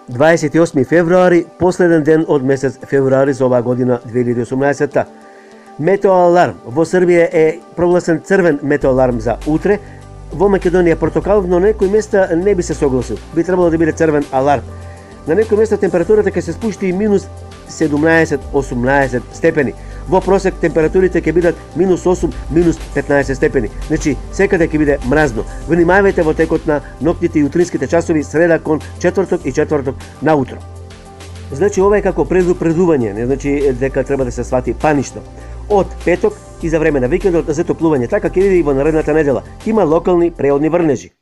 28. februari, последен ден од месец февруари за оваа година 2018. Метеоаларм во Србија е прогласен црвен метеоаларм за утре. Во Македонија портокалов, но на некои места не би се согласил. Би требало да биде црвен аларм. На некои места температурата ќе се спушти и минус 17-18 степени. Во просек температурите ќе бидат минус 8, минус 15 степени. Значи, секаде ќе биде мразно. Внимавајте во текот на ноќните и утринските часови, среда кон четврток и четврток наутро. Значи, ова е како предупредување, не значи дека треба да се свати панишно. Од петок и за време на викендот за топлување, така ќе биде и во наредната недела. Има локални преодни врнежи.